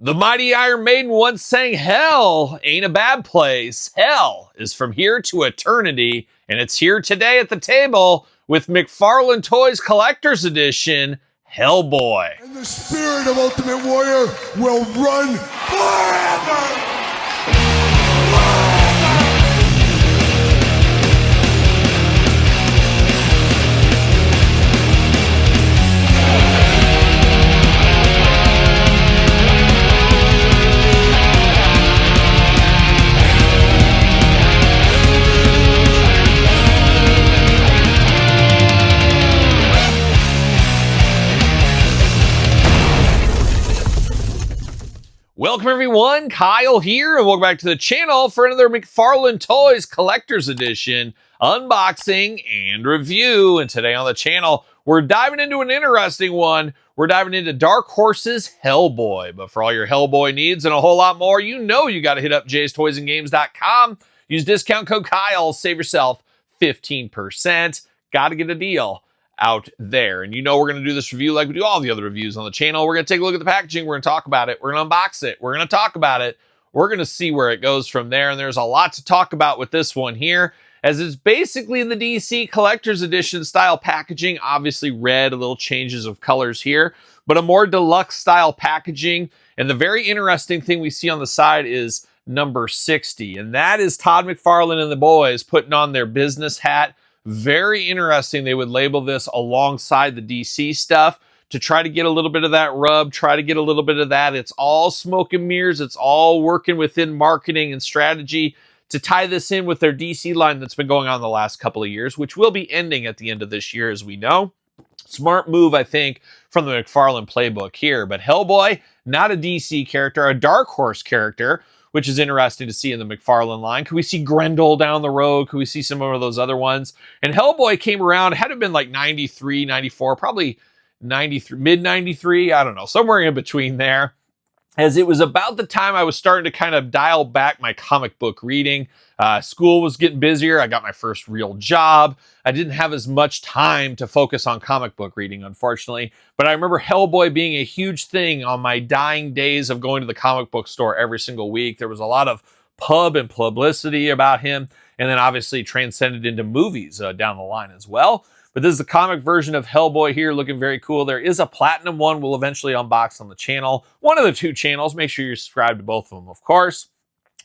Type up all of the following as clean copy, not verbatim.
The mighty Iron Maiden once sang, "Hell ain't a bad place. Hell is from here to eternity." And it's here today at the table with McFarlane Toys Collector's Edition, Hellboy. And the spirit of Ultimate Warrior will run forever! Welcome everyone, Kyle here, and welcome back to the channel for another McFarlane Toys Collector's Edition unboxing and review. And today on the channel, we're diving into an interesting one. We're diving into Dark Horse's Hellboy. But for all your Hellboy needs and a whole lot more, you know you got to hit up jstoysandgames.com. Use discount code Kyle, save yourself 15%. Got to get a deal out there. And you know we're going to do this review like we do all the other reviews on the channel. We're going to take a look at the packaging. We're going to talk about it. We're going to unbox it. We're going to talk about it. We're going to see where it goes from there. And there's a lot to talk about with this one here, as it's basically in the DC Collector's Edition style packaging. Obviously red, a little changes of colors here, but a more deluxe style packaging. And the very interesting thing we see on the side is number 60. And that is Todd McFarlane and the boys putting on their business hat. Very interesting. They would label this alongside the DC stuff to try to get a little bit of that rub, try to get a little bit of that. It's all smoke and mirrors. It's all working within marketing and strategy to tie this in with their DC line that's been going on the last couple of years, which will be ending at the end of this year, as we know. Smart move, I think, from the McFarlane playbook here. But Hellboy, not a DC character, a Dark Horse character, which is interesting to see in the McFarlane line. Could we see Grendel down the road? Could we see some of those other ones? And Hellboy came around, had to have been like 93, 94, probably 93, mid 93, I don't know, somewhere in between there. As it was about the time I was starting to kind of dial back my comic book reading. School was getting busier. I got my first real job. I didn't have as much time to focus on comic book reading, unfortunately. But I remember Hellboy being a huge thing on my dying days of going to the comic book store every single week. There was a lot of pub and publicity about him, and then obviously transcended into movies down the line as well. But this is the comic version of Hellboy here, looking very cool. There is a platinum one we'll eventually unbox on the channel. One of the two channels. Make sure you're subscribed to both of them, of course.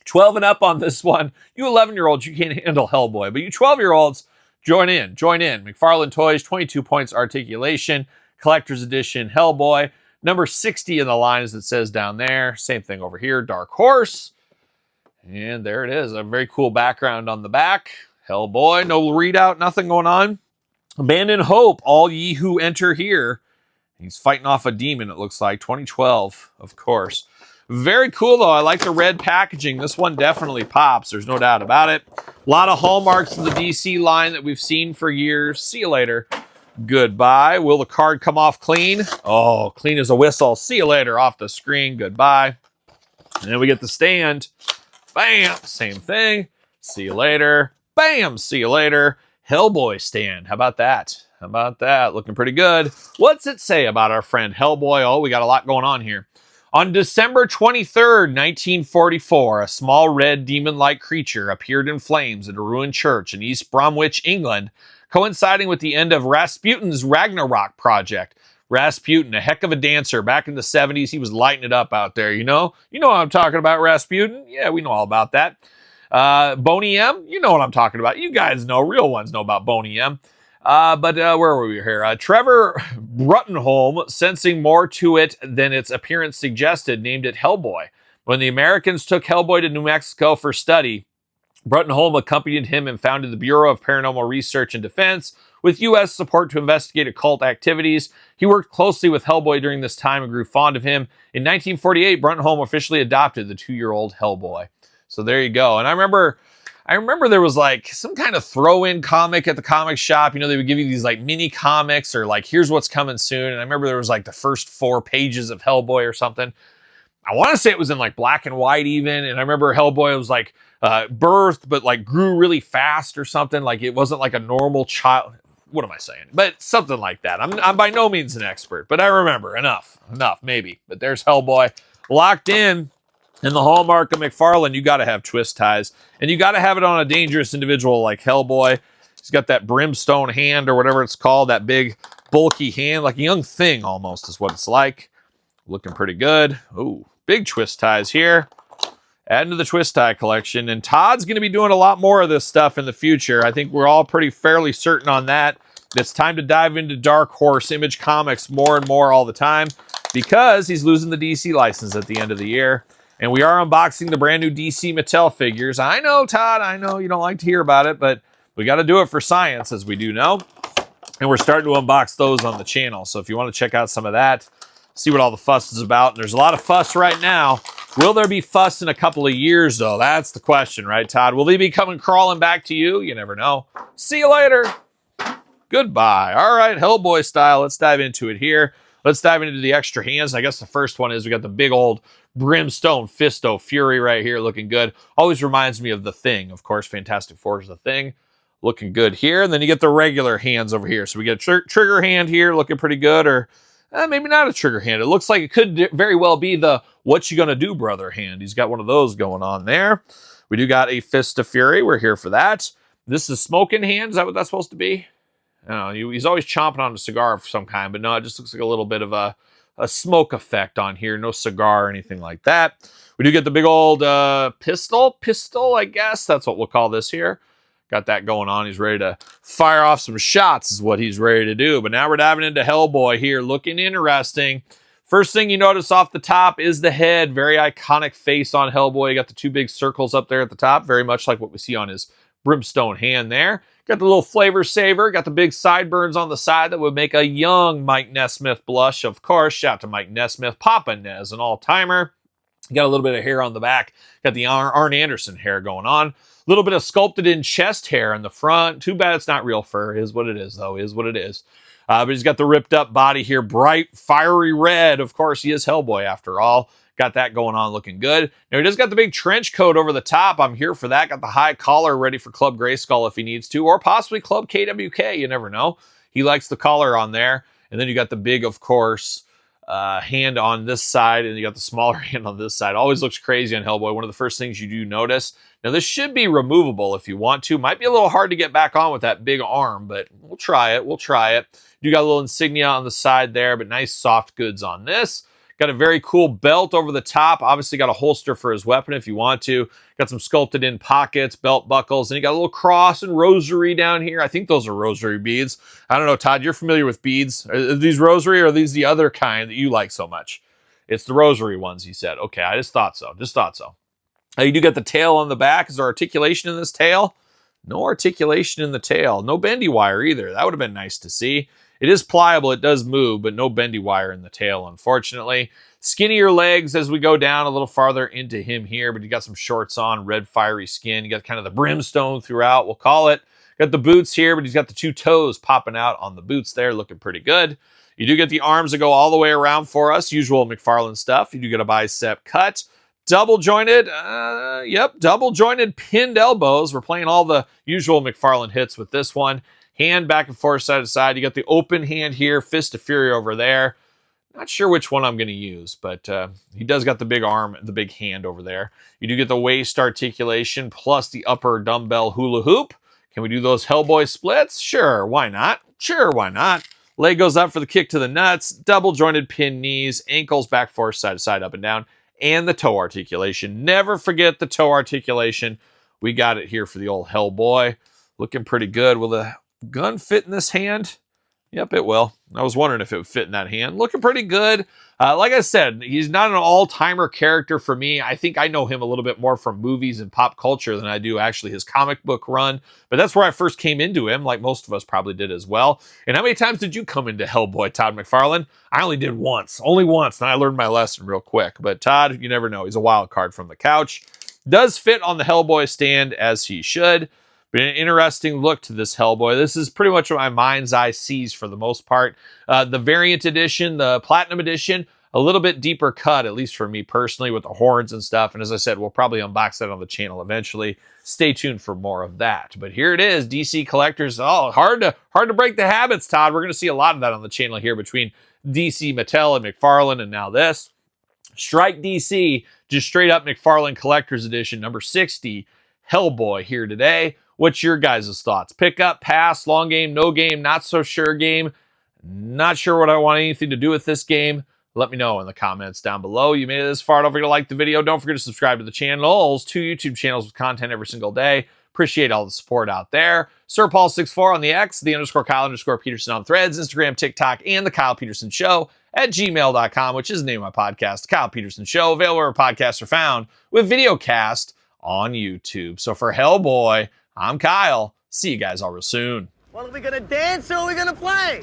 12 and up on this one. You 11-year-olds, you can't handle Hellboy. But you 12-year-olds, join in. Join in. McFarlane Toys, 22 points Articulation. Collector's Edition Hellboy. Number 60 in the line, as it says down there. Same thing over here. Dark Horse. And there it is. A very cool background on the back. Hellboy. No readout. Nothing going on. Abandon hope, all ye who enter here. He's fighting off a demon, it looks like. 2012, of course. Very cool, though. I like the red packaging. This one definitely pops. There's no doubt about it. A lot of hallmarks in the DC line that we've seen for years. See you later. Goodbye. Will the card come off clean? Oh, clean as a whistle. See you later. Off the screen. Goodbye. And then we get the stand. Bam. Same thing. See you later. Bam. See you later. Hellboy stand. How about that? How about that? Looking pretty good. What's it say about our friend Hellboy? Oh, we got a lot going on here. On December 23rd, 1944, a small red demon-like creature appeared in flames at a ruined church in East Bromwich, England, coinciding with the end of Rasputin's Ragnarok project. Rasputin, a heck of a dancer. Back in the 70s, he was lighting it up out there, you know? You know what I'm talking about, Rasputin? Yeah, we know all about that. Boney M, you know what I'm talking about. You guys know, real ones know about Boney M. But where were we here? Trevor Bruttenholm, sensing more to it than its appearance suggested, named it Hellboy. When the Americans took Hellboy to New Mexico for study, Bruttenholm accompanied him and founded the Bureau of Paranormal Research and Defense with U.S. support to investigate occult activities. He worked closely with Hellboy during this time and grew fond of him. In 1948, Bruttenholm officially adopted the 2-year-old Hellboy. So there you go. And I remember there was like some kind of throw-in comic at the comic shop. You know, they would give you these like mini comics or like, here's what's coming soon. And I remember there was like the first 4 pages of Hellboy or something. I want to say it was in like black and white even. And I remember Hellboy was like birthed, but like grew really fast or something. Like it wasn't like a normal child. What am I saying? But something like that. I'm by no means an expert, but I remember enough, maybe. But there's Hellboy. locked in. And the hallmark of McFarlane, you got to have twist ties. And you got to have it on a dangerous individual like Hellboy. He's got that brimstone hand or whatever it's called, that big bulky hand, like a young thing almost is what it's like. Looking pretty good. Ooh, big twist ties here. Adding to the twist tie collection. And Todd's going to be doing a lot more of this stuff in the future. I think we're all pretty fairly certain on that. It's time to dive into Dark Horse Image Comics more and more all the time because he's losing the DC license at the end of the year. And we are unboxing the brand new DC Mattel figures. I know, Todd, I know you don't like to hear about it, but we got to do it for science, as we do know. And we're starting to unbox those on the channel. So if you want to check out some of that, see what all the fuss is about. And there's a lot of fuss right now. Will there be fuss in a couple of years, though? That's the question, right, Todd? Will they be coming crawling back to you? You never know. See you later. Goodbye. All right, Hellboy style. Let's dive into it here. Let's dive into the extra hands. I guess the first one is we got the big old Brimstone Fisto Fury right here, looking good. Always reminds me of The Thing. Of course, Fantastic Four is The Thing. Looking good here. And then you get the regular hands over here. So we get a trigger hand here, looking pretty good. Or maybe not a trigger hand. It looks like it could very well be the what you gonna do, brother hand. He's got one of those going on there. We do got a Fist of Fury. We're here for that. This is smoking hand. Is that what that's supposed to be? I don't know. He's always chomping on a cigar of some kind, but no, it just looks like a little bit of a smoke effect on here. No cigar or anything like that. We do get the big old pistol, I guess. That's what we'll call this here. Got that going on. He's ready to fire off some shots is what he's ready to do. But now we're diving into Hellboy here. Looking interesting. First thing you notice off the top is the head. Very iconic face on Hellboy. You got the two big circles up there at the top. Very much like what we see on his brimstone hand there. Got the little flavor saver. Got the big sideburns on the side that would make a young Mike Nesmith blush. Of course, shout out to Mike Nesmith. Papa Nez, an all-timer. Got a little bit of hair on the back. Got the Arn Anderson hair going on. A little bit of sculpted in chest hair in the front. Too bad it's not real fur. Is what it is, though. Is what it is. But he's got the ripped up body here. Bright, fiery red. Of course, he is Hellboy after all. Got that going on looking good. Now, he does got the big trench coat over the top. I'm here for that. Got the high collar ready for Club Grayskull if he needs to. Or possibly Club KWK. You never know. He likes the collar on there. And then you got the big, of course, hand on this side. And you got the smaller hand on this side. Always looks crazy on Hellboy. One of the first things you do notice. Now, this should be removable if you want to. Might be a little hard to get back on with that big arm. But we'll try it. We'll try it. You got a little insignia on the side there. But nice soft goods on this. Got a very cool belt over the top. Obviously got a holster for his weapon if you want to. Got some sculpted in pockets, belt buckles, and you got a little cross and rosary down here. I think those are rosary beads. I don't know, Todd, you're familiar with beads. Are these rosary or are these the other kind that you like so much? It's the rosary ones, he said. Okay, I just thought so. You do got the tail on the back. Is there articulation in this tail? No articulation in the tail. No bendy wire either. That would have been nice to see. It is pliable, it does move, but no bendy wire in the tail, unfortunately. Skinnier legs as we go down a little farther into him here, but you got some shorts on, red fiery skin. You got kind of the brimstone throughout, we'll call it. Got the boots here, but he's got the two toes popping out on the boots there, looking pretty good. You do get the arms that go all the way around for us, usual McFarlane stuff. You do get a bicep cut. Double jointed, double jointed pinned elbows. We're playing all the usual McFarlane hits with this one. Hand back and forth, side to side. You got the open hand here, Fist of Fury over there. Not sure which one I'm going to use, but he does got the big arm, the big hand over there. You do get the waist articulation plus the upper dumbbell hula hoop. Can we do those Hellboy splits? Sure, why not? Sure, why not? Leg goes up for the kick to the nuts. Double jointed pin knees, ankles back, forth, side to side, up and down. And the toe articulation. Never forget the toe articulation. We got it here for the old Hellboy. Looking pretty good. Will the gun fit in this hand? Yep, it will. I was wondering if it would fit in that hand. Looking pretty good. Like I said, he's not an all-timer character for me. I think I know him a little bit more from movies and pop culture than I do actually his comic book run. But that's where I first came into him, like most of us probably did as well. And how many times did you come into Hellboy, Todd McFarlane? I only did once. Only once. And I learned my lesson real quick. But Todd, you never know. He's a wild card from the couch. Does fit on the Hellboy stand as he should. But an interesting look to this Hellboy. This is pretty much what my mind's eye sees for the most part. The variant edition, the platinum edition, a little bit deeper cut, at least for me personally, with the horns and stuff. And as I said, we'll probably unbox that on the channel eventually. Stay tuned for more of that. But here it is, DC Collectors. Oh, hard to break the habits, Todd. We're going to see a lot of that on the channel here between DC, Mattel, and McFarlane, and now this. Strike DC, just straight up McFarlane Collector's Edition, number 60, Hellboy here today. What's your guys' thoughts? Pick up, pass, long game, no game, not so sure game. Not sure what I want anything to do with this game. Let me know in the comments down below. You made it this far. Don't forget to like the video. Don't forget to subscribe to the channels. 2 YouTube channels with content every single day. Appreciate all the support out there. Sir Paul64 on the X, _Kyle_Peterson on Threads, Instagram, TikTok, and the Kyle Peterson Show at gmail.com, which is the name of my podcast, The Kyle Peterson Show, available where podcasts are found, with video cast on YouTube. So for Hellboy, I'm Kyle. See you guys all real soon. Well, are we gonna dance or are we gonna play?